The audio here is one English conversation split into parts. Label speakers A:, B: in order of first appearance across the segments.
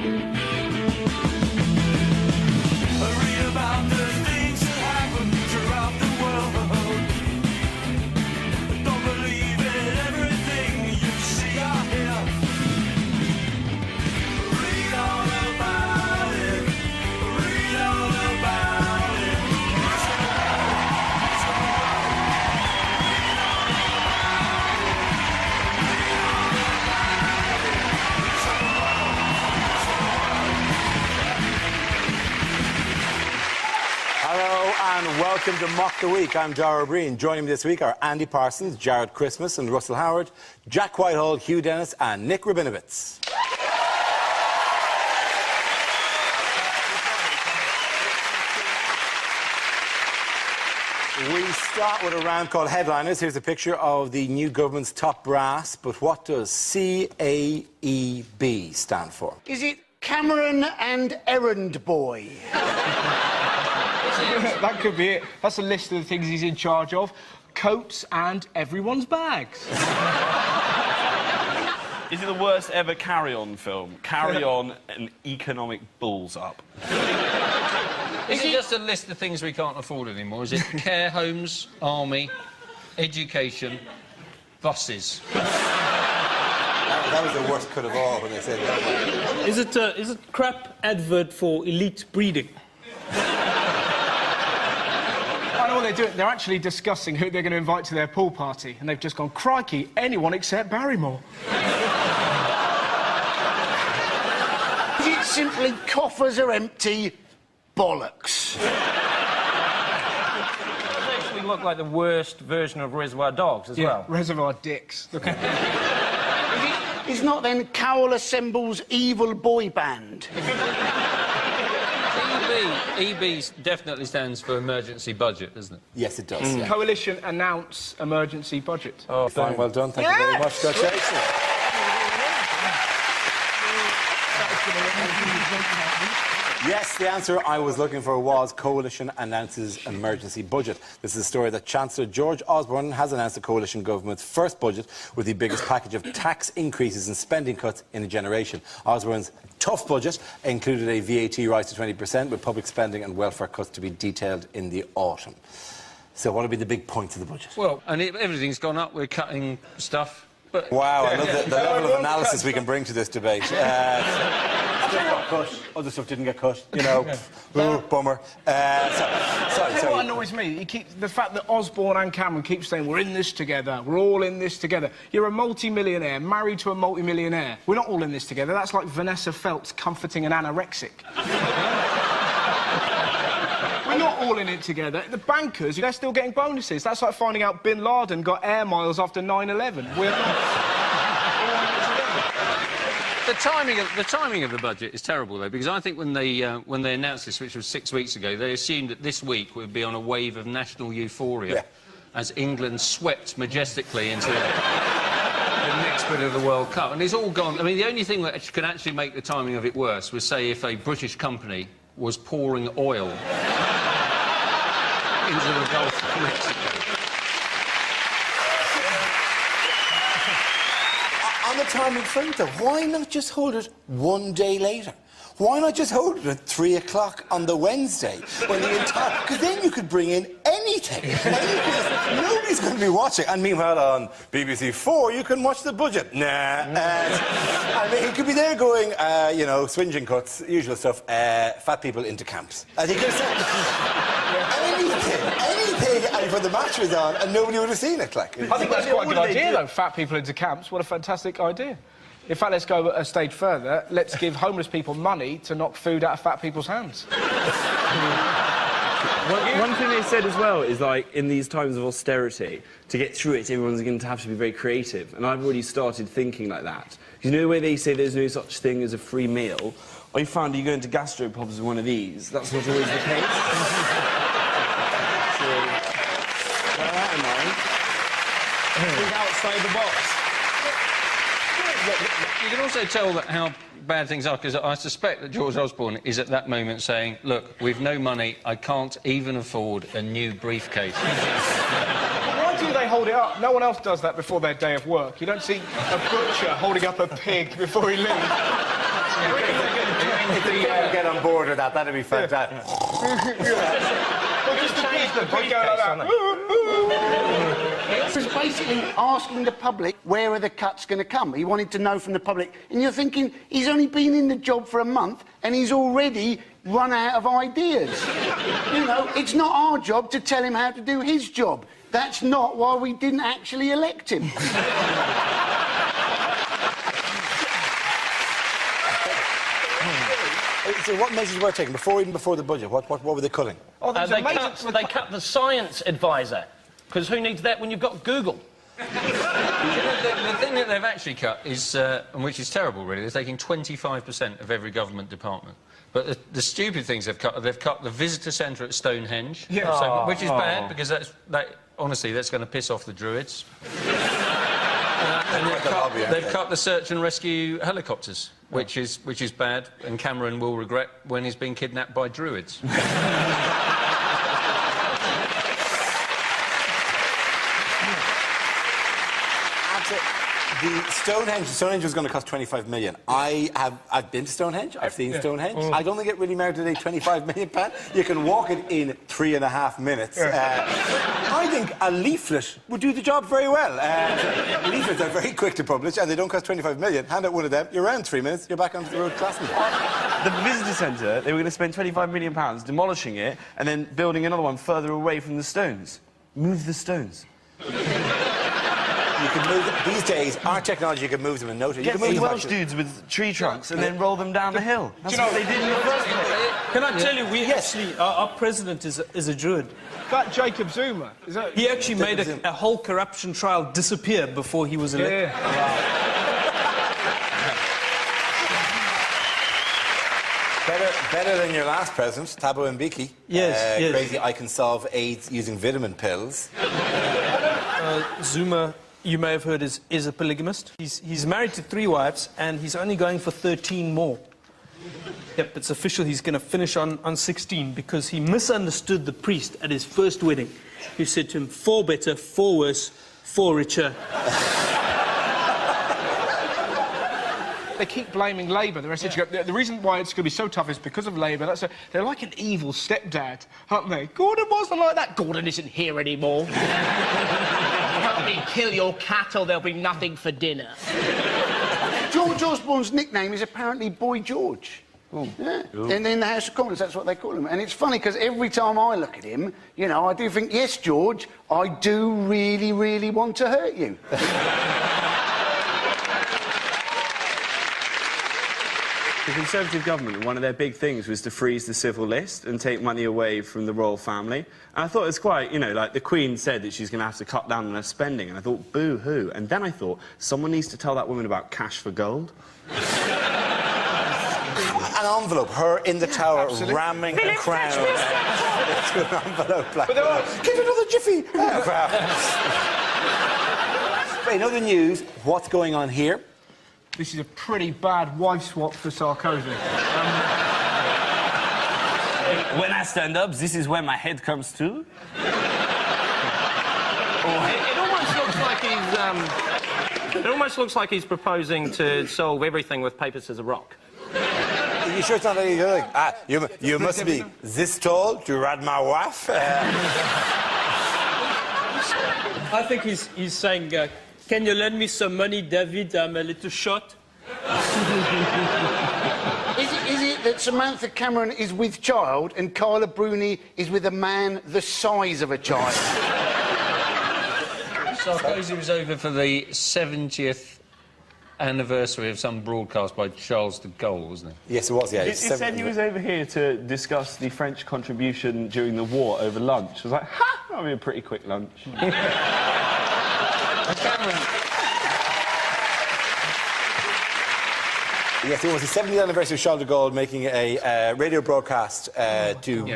A: Read about the things that happen throughout the world. Don't believe in everything you see or hear. Read all about it. Read all about it.
B: Hello and welcome to Mock the Week. I'm Dara Breen. Joining me this week are Andy Parsons, Jared Christmas and Russell Howard, Jack Whitehall, Hugh Dennis and Nick Rabinowitz. We start with a round called Headliners. Here's a picture of the new government's top brass, but what does CAEB stand for?
C: Is it Cameron and Errand Boy?
D: That could be it. That's a list of the things he's in charge of. Coats and everyone's bags.
E: Is it the worst ever Carry-On film? Carry On and Economic Balls Up.
F: Is it just a list of things we can't afford anymore? Is it care homes, army, education, buses?
B: That was the worst cut of all when they said that.
G: Is it crap advert for elite breeding?
D: I know what they're doing. They're actually discussing who they're going to invite to their pool party, and they've just gone, crikey, anyone except Barrymore.
C: Is it simply coffers are empty bollocks?
H: It actually look like the worst version of Reservoir Dogs as well.
D: Reservoir Dicks. Look at
C: Is not then Cowell Assemble's evil boy band?
F: EB definitely stands for emergency budget, doesn't it?
B: Yes, it does. Yeah.
D: Coalition announce emergency budget.
B: Oh, fine. Well done. Thank you very much. Congratulations. Yes, the answer I was looking for was Coalition announces emergency budget. This is a story that Chancellor George Osborne has announced the coalition government's first budget with the biggest package of tax increases and spending cuts in a generation. Osborne's tough budget included a VAT rise to 20% with public spending and welfare cuts to be detailed in the autumn. So what would be the big points of the budget?
F: Well, and everything's gone up. We're cutting stuff. But
B: wow, I love the level of analysis we can bring to this debate. Stuff got cut, other stuff didn't get cut, you know. Ooh, bummer. Sorry.
D: What annoys me, the fact that Osborne and Cameron keep saying, we're in this together, we're all in this together. You're a multi-millionaire, married to a multi-millionaire. We're not all in this together. That's like Vanessa Feltz comforting an anorexic. We're not all in it together. The bankers, they're still getting bonuses. That's like finding out Bin Laden got air miles after 9/11. We're not all in it together.
F: the timing of the budget is terrible, though, because I think when they announced this, which was 6 weeks ago, they assumed that this week would be on a wave of national euphoria as England swept majestically into the next bit of the World Cup. And it's all gone. I mean, the only thing that could actually make the timing of it worse was, say, if a British company was pouring oil into the Gulf of Mexico.
B: On the timing front, though, why not just hold it one day later? Why not just hold it at 3 o'clock on the Wednesday when the entire... Because then you could bring in anything. Nobody's going to be watching. And meanwhile, on BBC 4, you can watch the budget. Nah. I mean, he could be there going, you know, swinging cuts, usual stuff, fat people into camps. I think there's anything, and put the match was on, and nobody would have seen it. Like,
D: I think that's quite a good idea, though. Fat people into camps. What a fantastic idea. In fact, let's go a stage further. Let's give homeless people money to knock food out of fat people's hands.
G: One thing they said as well is, like, in these times of austerity, to get through it, everyone's going to have to be very creative. And I've already started thinking like that. You know where they say there's no such thing as a free meal? I found you go into gastropubs with one of these. That's not always the case. So, bear that in mind. Think outside the box.
F: You can also tell that how bad things are, because I suspect that George Osborne is at that moment saying, look, we've no money, I can't even afford a new briefcase.
D: Why do they hold it up? No one else does that before their day of work. You don't see a butcher holding up a pig before he leaves.
B: Get on board with that. That'd be fantastic.
C: He was basically asking the public, where are the cuts going to come? He wanted to know from the public. And you're thinking, he's only been in the job for a month and he's already run out of ideas. You know, it's not our job to tell him how to do his job. That's not why we didn't actually elect him.
B: So what measures were taken even before the budget? What were they cutting?
H: Oh, they cut the science advisor, because who needs that when you've got Google?
F: The thing that they've actually cut is, and which is terrible, really, they're taking 25% of every government department. But the stupid things they've cut the visitor centre at Stonehenge, which is bad, because honestly, that's going to piss off the Druids. And they've cut the search and rescue helicopters, which is bad, and Cameron will regret when he's been kidnapped by Druids.
B: The Stonehenge was going to cost 25 million. I've been to Stonehenge. I've seen Stonehenge. I don't think it really merited a 25 million pound. You can walk it in 3.5 minutes. I think a leaflet would do the job very well. Leaflets are very quick to publish, and they don't cost 25 million. Hand out one of them. You're around 3 minutes. You're back onto the road crossing.
G: The visitor centre, they were going to spend 25 million pounds demolishing it and then building another one further away from the stones. Move the stones.
B: You can move them. These days, our technology can move them in no time. You
G: Get
B: can move
G: some
B: them
G: Welsh dudes with tree trunks and then roll them down the hill. That's what they did in the first place.
I: Can I tell you, actually, our president is a Druid.
D: That Jacob Zuma, is that...
I: He actually made a whole corruption trial disappear before he was elected.
B: Better than your last president, Thabo Mbeki.
I: Yes, yes.
B: Crazy, I can solve AIDS using vitamin pills.
I: Zuma, you may have heard, is a polygamist. He's married to 3 wives, and he's only going for 13 more. Yep, it's official. He's going to finish on 16 because he misunderstood the priest at his first wedding, who said to him, 4 better, 4 worse, 4 richer.
D: They keep blaming Labour. The reason why it's going to be so tough is because of Labour. They're like an evil stepdad, aren't they? Gordon wasn't like that. Gordon isn't here anymore.
J: Kill your cattle, there'll be nothing for dinner.
C: George Osborne's nickname is apparently Boy George. Yeah. And in the House of Commons, that's what they call him. And it's funny, because every time I look at him, you know, I do think, yes, George, I do really, really want to hurt you.
G: The Conservative government, one of their big things was to freeze the civil list and take money away from the royal family. And I thought it was quite, you know, like the Queen said that she's going to have to cut down on her spending, and I thought, boo-hoo. And then I thought, someone needs to tell that woman about cash for gold.
B: An envelope, her in the tower, ramming a crown into an envelope. Like, get another jiffy! But in other news, what's going on here?
D: This is a pretty bad wife swap for Sarkozy.
E: When I stand up, this is where my head comes to.
H: It almost looks like he's... It almost looks like he's proposing to solve everything with paper, scissors, rock.
B: You sure it's not any good? You must be this tall to ride my wife?
I: I think he's saying, can you lend me some money, David? I'm a little short.
C: Is it that Samantha Cameron is with child and Carla Bruni is with a man the size of a child?
F: Sarkozy was over for the 70th anniversary of some broadcast by Charles de Gaulle, wasn't he?
B: Yes, it was, yeah.
G: It said he was over here to discuss the French contribution during the war over lunch. I was like, ha! That'll be a pretty quick lunch.
B: Yes, it was the 70th anniversary of Charles de Gaulle making a radio broadcast to,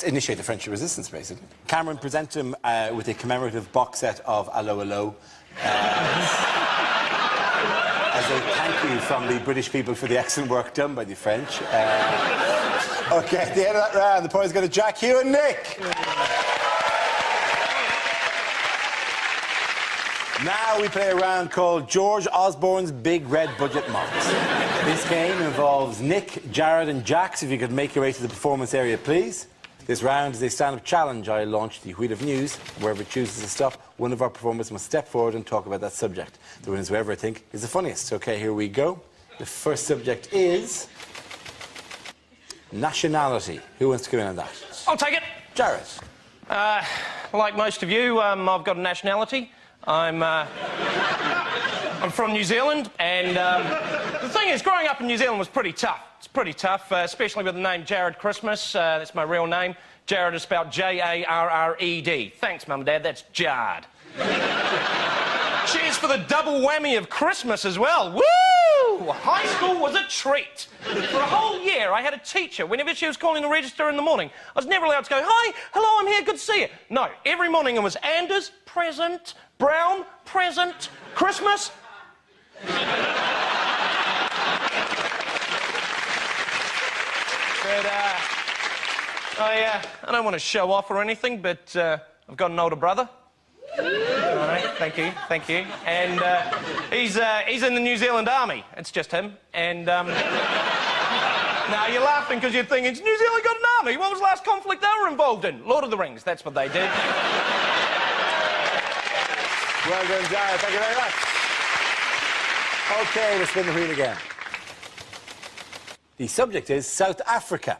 B: initiate the French resistance, basically. Cameron presented him with a commemorative box set of Allo Allo as a thank you from the British people for the excellent work done by the French. OK, at the end of that round, the points go to Jack, Hugh and Nick. Now we play a round called George Osborne's Big Red Budget Mobs. This game involves Nick, Jared and Jax. If you could make your way to the performance area, please. This round is a stand-up challenge. I launch the wheel of news. Wherever it chooses to stop, one of our performers must step forward and talk about that subject. The winner is whoever I think is the funniest. OK, here we go. The first subject is... nationality. Who wants to go in on that?
H: I'll take it.
B: Jared.
H: Like most of you, I've got a nationality. I'm from New Zealand, and the thing is, growing up in New Zealand was pretty tough. It's pretty tough, especially with the name Jared Christmas. That's my real name. Jared is spelled J-A-R-R-E-D. Thanks, Mum and Dad, that's Jard. Cheers for the double whammy of Christmas as well. Woo! High school was a treat. For a whole year, I had a teacher. Whenever she was calling the register in the morning, I was never allowed to go, "Hi, hello, I'm here, good to see you." No, every morning it was Anders, present, Brown, present, Christmas. But, I don't want to show off or anything, but I've got an older brother. All right, thank you. And he's in the New Zealand Army. It's just him. And now you're laughing because you're thinking, New Zealand got an army. What was the last conflict they were involved in? Lord of the Rings. That's what they did.
B: Well done, Jared. Thank you very much. OK, we'll spin the wheel again. The subject is South Africa.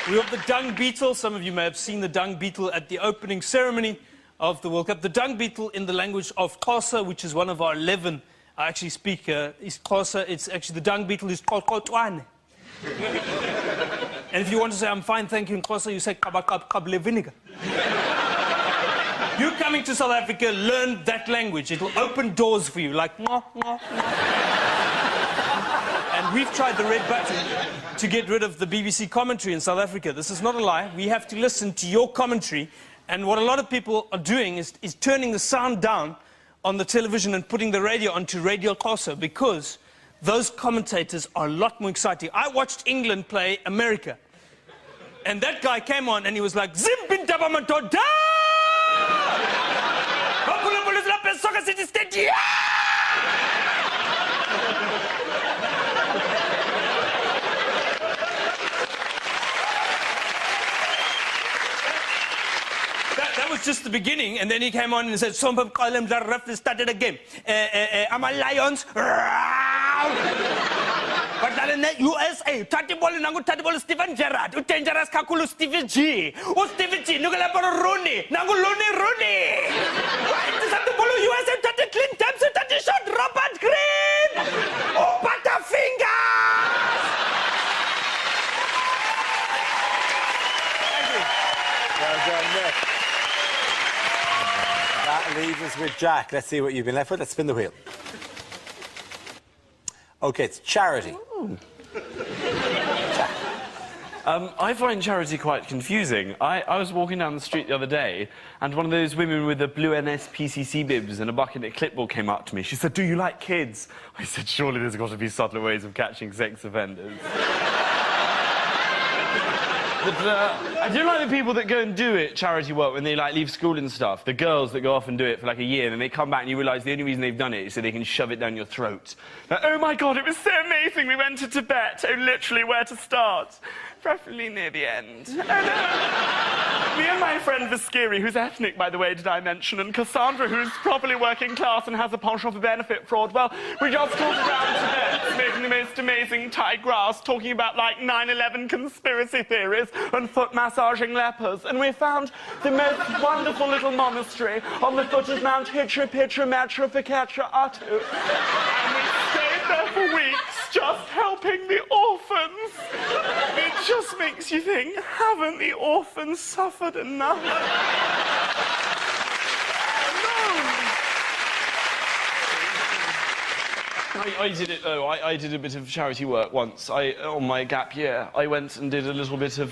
I: We have the dung beetle. Some of you may have seen the dung beetle at the opening ceremony of the World Cup. The dung beetle in the language of Xhosa, which is one of our 11 I actually speak, is Xhosa. It's actually the dung beetle is Xhoxhoxwane. And if you want to say, "I'm fine, thank you," in Xhosa, you say, "Kabakab vinegar." You coming to South Africa, learn that language. It'll open doors for you, like, "Mwah, mwah, mwah." And we've tried the red button to get rid of the BBC commentary in South Africa. This is not a lie. We have to listen to your commentary. And what a lot of people are doing is turning the sound down on the television and putting the radio onto Radio Xhosa, because those commentators are a lot more exciting. I watched England play America. And that guy came on and he was like, "Zimbintaba Matoda! Soccer City Stadium!" That was just the beginning, and then he came on and said, "Some people call him the ref started a game. I'm a Lions. But in the USA, Tatibol Steven Gerrard, dangerous Kakulu Stevie G. Oh, Stevie G, look at Rooney. Rooney. USA, Tati Clint Thompson, Tati shot Robert Green. Oh, Butterfinger.
B: Thank you. Well done, Nick. That leaves us with Jack. Let's see what you've been left with. Let's spin the wheel. OK, it's charity.
G: I find charity quite confusing. I was walking down the street the other day, and one of those women with the blue NSPCC bibs and a bucket and clipboard came up to me. She said, "Do you like kids?" I said, "Surely there's got to be subtler ways of catching sex offenders." But I do like the people that go and do it, charity work, when they, like, leave school and stuff. The girls that go off and do it for, like, a year, and then they come back and you realise the only reason they've done it is so they can shove it down your throat. Like, "Oh, my God, it was so amazing. We went to Tibet." Oh, literally, where to start? Preferably near the end. Oh, no. Me and my friend Viskiri, who's ethnic, by the way, did I mention, and Cassandra, who's properly working class and has a penchant for benefit fraud, well, we just talked around Tibet, smoking the most amazing Thai grass, talking about, like, 9/11 conspiracy theories and foot massaging lepers, and we found the most wonderful little monastery on the foot of Mount Hitra Pitra Matra Pikatra Atu. And we stayed there for weeks, just helping the orphans. It just makes you think, haven't the orphans suffered enough? I did it, though. I did a bit of charity work once. On my gap year, I went and did a little bit of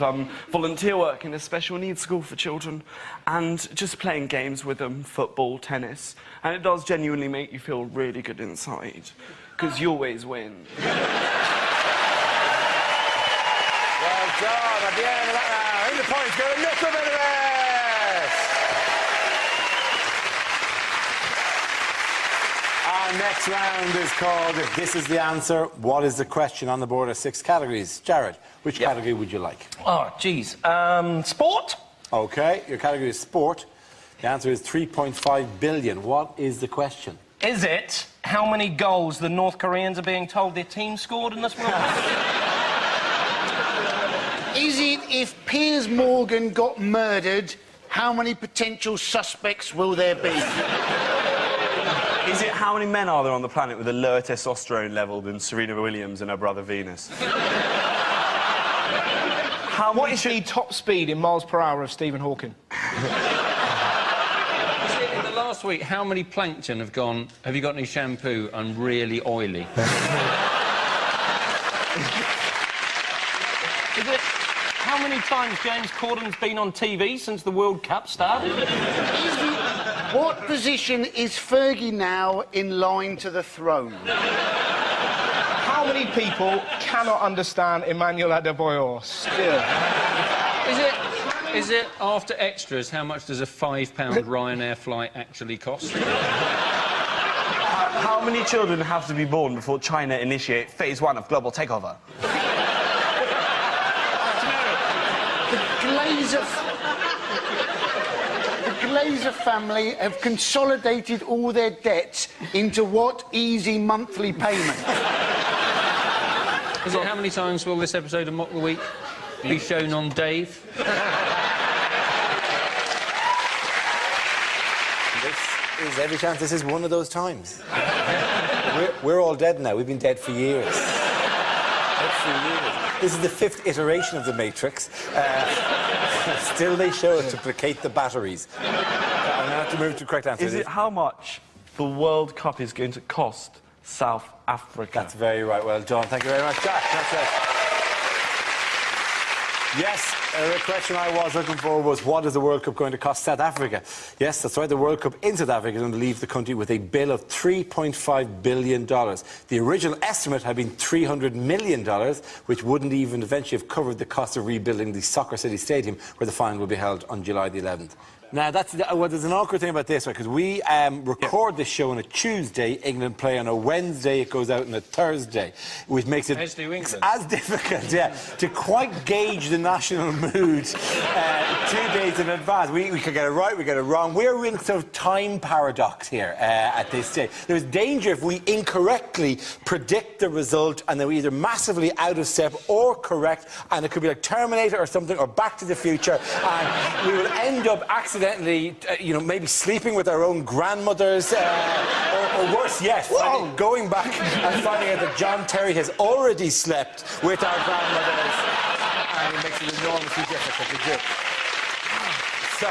G: volunteer work in a special needs school for children, and just playing games with them, football, tennis, and it does genuinely make you feel really good inside, because you always win.
B: Well done. At the end of that round, the points go to Nick Ramirez.
K: Our next round is called If This Is the Answer, What is the Question? On the board are 6 categories. Jared, which category would you like?
H: Oh, geez. Sport?
K: OK, your category is sport. The answer is 3.5 billion. What is the question?
H: Is it how many goals the North Koreans are being told their team scored in this World Cup?
C: Is it if Piers Morgan got murdered, how many potential suspects will there be?
G: Is it how many men are there on the planet with a lower testosterone level than Serena Williams and her brother Venus?
D: What is the top speed in miles per hour of Stephen Hawking?
F: In the last week, how many plankton have gone, have you got any shampoo? I'm really oily.
H: Is it how many times James Corden's been on TV since the World Cup started?
C: What position is Fergie now in line to the throne?
D: How many people cannot understand Emmanuel Adebayor still?
F: Is it after extras, how much does a £5 Ryanair flight actually cost?
G: How many children have to be born before China initiate phase 1 of global takeover?
C: The Glazer family have consolidated all their debts into what easy monthly payment?
F: Is it how many times will this episode of Mock the Week be shown on Dave?
K: Every chance this is one of those times. we're all dead now. We've been dead for years. This is the 5th iteration of The Matrix. Still they show it to placate the batteries. I'm going to have to move to the correct answer.
G: Is it how much the World Cup is going to cost South Africa?
K: That's very right. Well done. Thank you very much, Jack. That's it. Yes, the question I was looking for was, what is the World Cup going to cost South Africa? Yes, that's right, the World Cup in South Africa is going to leave the country with a bill of $3.5 billion. The original estimate had been $300 million, which wouldn't even eventually have covered the cost of rebuilding the Soccer City Stadium, where the final will be held on July the 11th. Now, there's an awkward thing about this, right, because we record this show on a Tuesday, England play on a Wednesday, it goes out on a Thursday, which makes it as difficult, to quite gauge the national mood 2 days in advance. We could get it right, we get it wrong. We're in sort of time paradox here at this stage. There's danger if we incorrectly predict the result and then we're either massively out of step or correct, and it could be like Terminator or something, or Back to the Future, and we will end up accidentally, maybe sleeping with our own grandmothers, or worse yet, going back and finding out that John Terry has already slept with our grandmothers, and it makes it enormously difficult to do. So,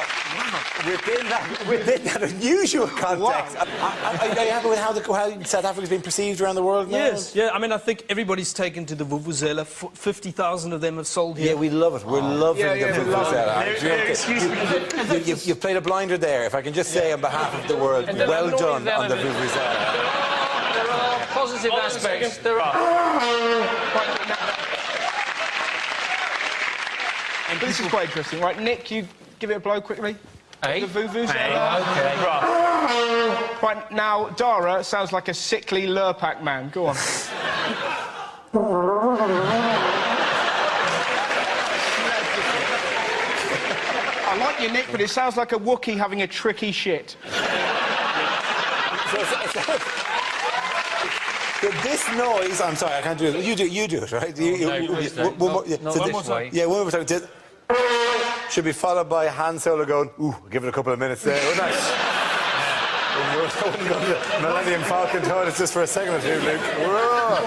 K: within that unusual context, are you happy with how South Africa's been perceived around the world now?
I: Yes, yeah, I mean, I think everybody's taken to the Vuvuzela. 50,000 of them have sold here.
K: Yeah, we love it. We're loving the Vuvuzela. You've played a blinder there, if I can just say on behalf of the world, well done on the Vuvuzela.
F: There are positive aspects. There are...
D: This is quite interesting, right? Nick, you give it a blow quickly.
F: Hey?
D: The Vuvuzela.
F: Hey, okay.
D: Right, now, Dara sounds like a sickly Lurpak man. Go on. I like you, Nick, but it sounds like a Wookiee having a tricky shit.
K: This noise, I'm sorry, I can't do it. You do it, right? One more time. Yeah, one more time. Should be followed by a hand solo going, ooh, give it a couple of minutes there. Oh, nice. Millennium Falcon toilets just for a second or two, Luke. Whoa.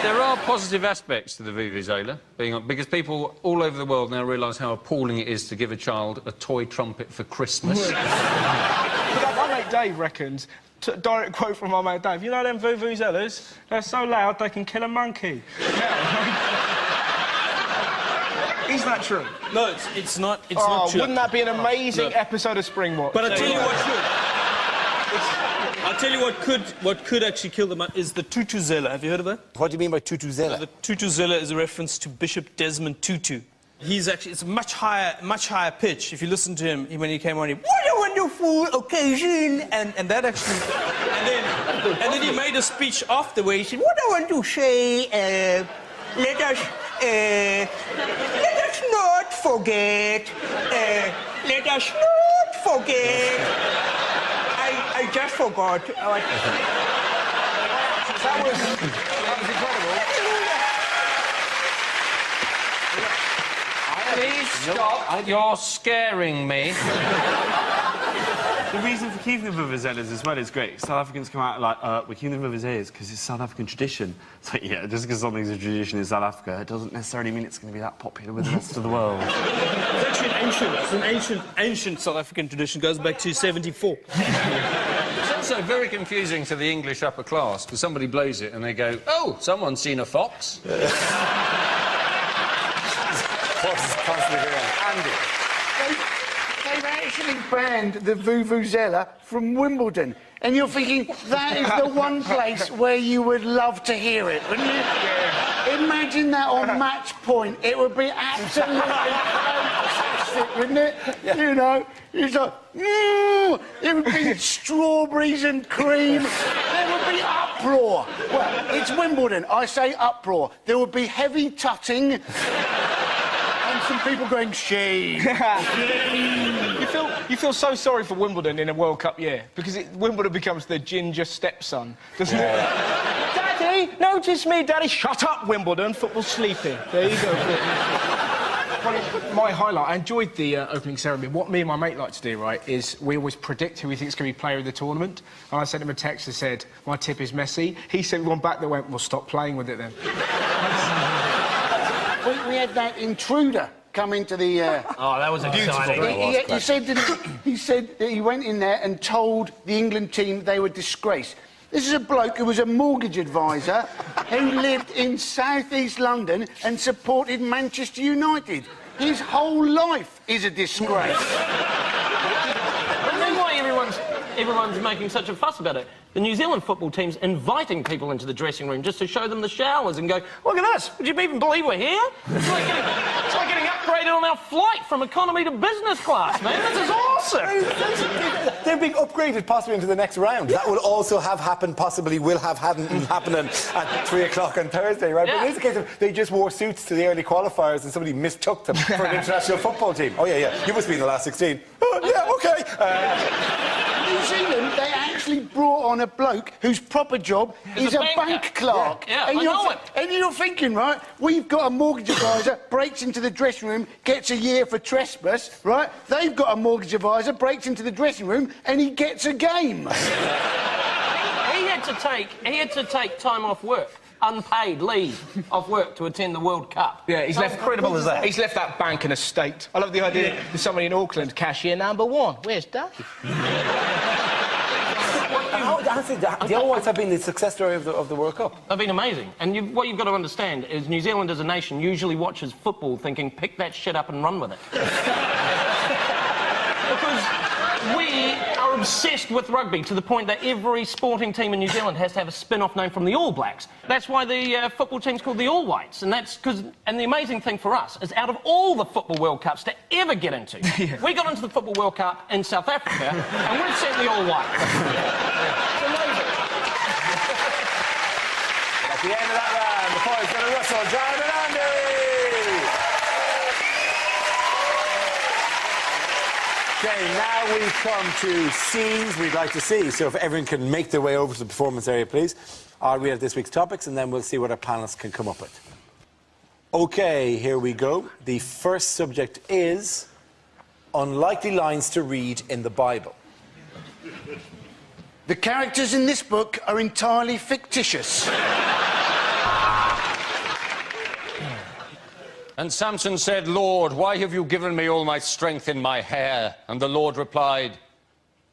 F: There are positive aspects to the Vuvuzela, because people all over the world now realise how appalling it is to give a child a toy trumpet for Christmas.
D: My mate Dave reckons, direct quote from my mate Dave, you know them Vuvuzelas? They're so loud they can kill a monkey. Is that true?
I: No, it's not. It's not true.
D: Wouldn't that be an amazing episode of Springwatch?
I: But I tell you what should. I'll tell you what could actually kill them is the Tutuzela. Have you heard of that?
K: What do you mean by Tutuzela?
I: The Tutuzela is a reference to Bishop Desmond Tutu. It's a much higher pitch. If you listen to him when he came on, he, what do you wonderful occasion, and that actually, and then he made a speech afterwards. He said, "What I want to say, let us not forget. Let us not forget." I just forgot.
B: That was incredible.
F: Please stop. You're scaring me.
G: The reason for keeping the vuvuzelas as well is great. South Africans come out like, we're keeping the vuvuzelas because it's South African tradition. It's like, yeah, just because something's a tradition in South Africa, it doesn't necessarily mean it's going to be that popular with the rest of the world.
I: It's actually an ancient South African tradition. Goes back to 74.
F: It's also very confusing to the English upper class, because somebody blows it and they go, "Oh, someone's seen a fox."
B: Horses constantly going. Andy.
C: They've actually banned the vuvuzela from Wimbledon. And you're thinking, that is the one place where you would love to hear it, wouldn't you? Yeah. Imagine that on match point. It would be absolutely fantastic, wouldn't it? Yeah. You know, it's like, it would be strawberries and cream. There would be uproar. Well, it's Wimbledon. I say uproar. There would be heavy tutting and some people going, shame.
D: You feel so sorry for Wimbledon in a World Cup year, because Wimbledon becomes the ginger stepson, doesn't it? Daddy, notice me, Daddy. Shut up, Wimbledon. Football's sleeping. There you go. My highlight, I enjoyed the opening ceremony. What me and my mate like to do, right, is we always predict who we think is going to be player of the tournament. And I sent him a text that said, my tip is Messi. He sent one back that went, well, stop playing with it then.
C: We had that intruder come into the...
H: Oh, that was exciting.
C: He said that he went in there and told the England team they were disgraced. This is a bloke who was a mortgage advisor who lived in South East London and supported Manchester United. His whole life is a disgrace.
H: I don't know why everyone's making such a fuss about it. The New Zealand football team's inviting people into the dressing room just to show them the showers and go, look at us, would you even believe we're here? It's like getting upgraded on our flight from economy to business class, man. This is awesome.
K: They're being upgraded possibly into the next round. That will also have happened, possibly will have happening at 3 o'clock on Thursday, right?
H: Yeah.
K: But it is a case of they just wore suits to the early qualifiers and somebody mistook them for an international football team. Oh, yeah, you must be in the last 16. Oh, yeah, OK.
C: New Zealand, they actually brought on a bloke whose proper job is a bank clerk.
H: Yeah, I know it.
C: And you're thinking, right, we've got a mortgage advisor, breaks into the dressing room, gets a year for trespass, right? They've got a mortgage advisor, breaks into the dressing room, and he gets a game.
H: He had to take time off work, unpaid leave off work to attend the World Cup.
D: Yeah, he's left.
H: Incredible as that.
D: He's left that bank in a state. I love the idea there's somebody in Auckland, cashier number 1. Where's Dave?
K: The All Whites have been the success story of the World Cup.
H: They've been amazing. And what you've got to understand is New Zealand as a nation usually watches football thinking, pick that shit up and run with it. Because we are obsessed with rugby to the point that every sporting team in New Zealand has to have a spin-off name from the All Blacks. That's why the football team's called the All Whites. And that's because... And the amazing thing for us is out of all the Football World Cups to ever get into, we got into the Football World Cup in South Africa and we've sent the All Whites. It's amazing.
K: At the end of that round, the boys going to wrestle John and Andy. Okay, now we come to scenes we'd like to see. So if everyone can make their way over to the performance area, please. I'll read out this week's topics and then we'll see what our panelists can come up with. Okay, here we go. The first subject is unlikely lines to read in the Bible.
C: The characters in this book are entirely fictitious.
F: And Samson said, Lord, why have you given me all my strength in my hair? And the Lord replied,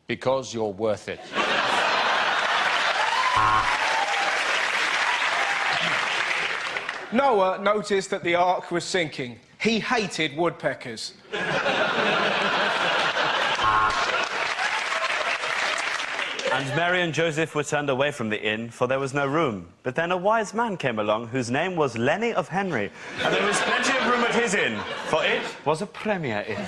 F: because you're worth it.
D: Noah noticed that the ark was sinking. He hated woodpeckers.
G: And Mary and Joseph were turned away from the inn, for there was no room. But then a wise man came along, whose name was Lenny of Henry. And there was plenty of room at his inn, for it was a premier inn.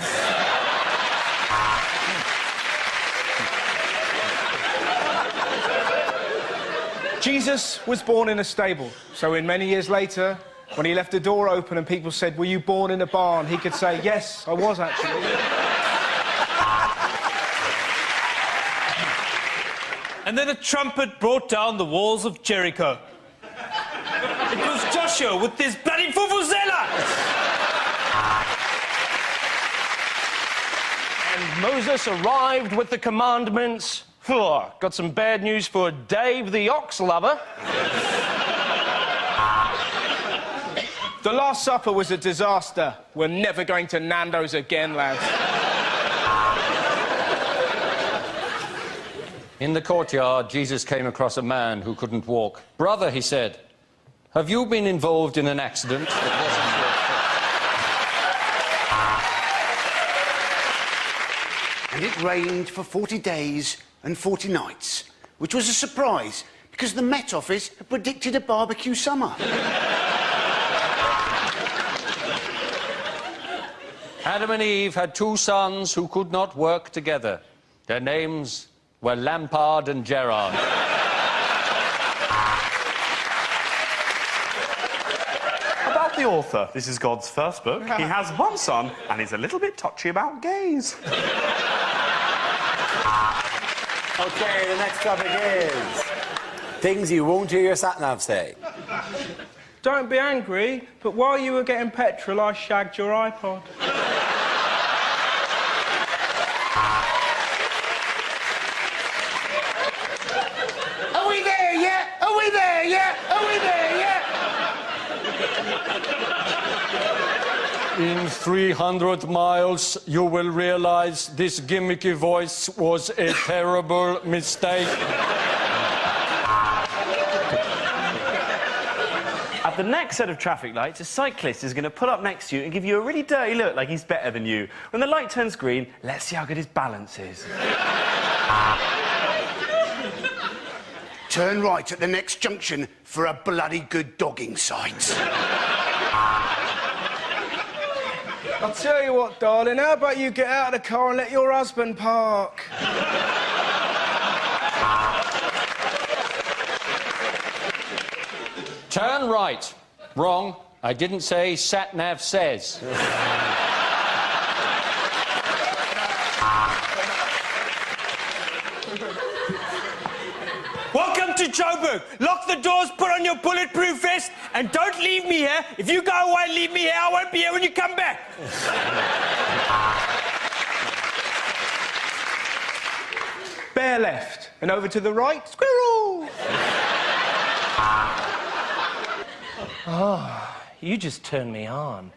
D: Jesus was born in a stable, so in many years later, when he left the door open and people said, "Were you born in a barn?" he could say, "Yes, I was actually."
I: And then a trumpet brought down the walls of Jericho. It was Joshua with his bloody vuvuzela!
H: And Moses arrived with the commandments. Got some bad news for Dave the ox lover.
D: The Last Supper was a disaster. We're never going to Nando's again, lads.
F: In the courtyard, Jesus came across a man who couldn't walk. "Brother," he said, "have you been involved in an accident that wasn't your fault?"
C: And it rained for 40 days and 40 nights, which was a surprise because the Met Office had predicted a barbecue summer.
F: Adam and Eve had two sons who could not work together. Their names were Lampard and Gerrard.
E: About the author, this is God's first book. He has one son, and he's a little bit touchy about gays.
K: OK, the next topic is things you won't hear your sat-nav say.
D: Don't be angry, but while you were getting petrol, I shagged your iPod.
C: Are we there yet? Are we there yet? Are we there yet?
F: In 300 miles, you will realize this gimmicky voice was a terrible mistake.
G: At the next set of traffic lights, a cyclist is going to pull up next to you and give you a really dirty look like he's better than you. When the light turns green, let's see how good his balance is.
C: Turn right at the next junction for a bloody good dogging site.
D: I'll tell you what, darling, how about you get out of the car and let your husband park?
F: Turn right. Wrong. I didn't say sat-nav says.
I: Welcome to Joburg. Lock the doors, put on your bulletproof vest, and don't leave me here. If you go away and leave me here, I won't be here when you come back.
D: Bear left, and over to the right, squirrel!
H: Oh, you just turned me on.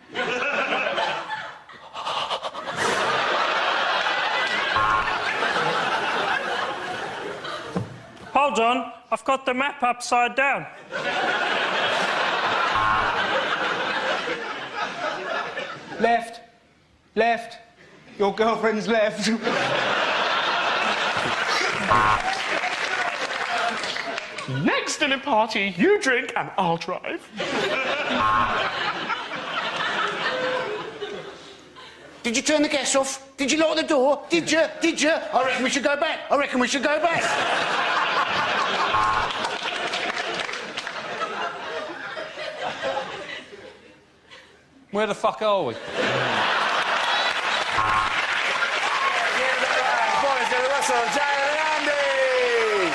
I: Hold on, I've got the map upside down.
D: Left. Left. Your girlfriend's left.
E: Next dinner party, you drink and I'll drive.
C: Did you turn the gas off? Did you lock the door? Did you? Did you? I reckon we should go back. I reckon we should go back.
F: Where the fuck are we?
K: Boys, David Russell, Jared and Andy!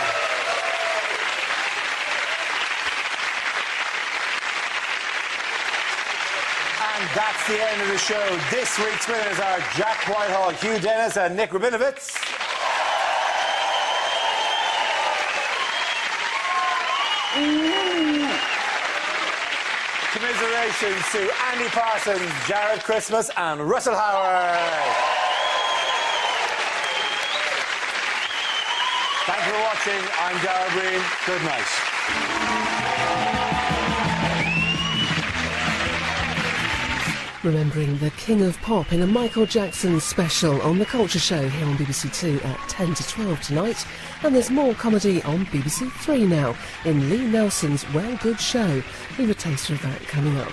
K: And that's the end of the show. This week's winners are Jack Whitehall, Hugh Dennis and Nick Rabinovitz. Commiserations to Andy Parsons, Jared Christmas and Russell Howard. Thank you for watching. I'm Darrell Breen. Good night.
L: Remembering the King of Pop in a Michael Jackson special on The Culture Show here on BBC Two at 10 to 12 tonight. And there's more comedy on BBC Three now in Lee Nelson's Well Good Show. We have a taster of that coming up.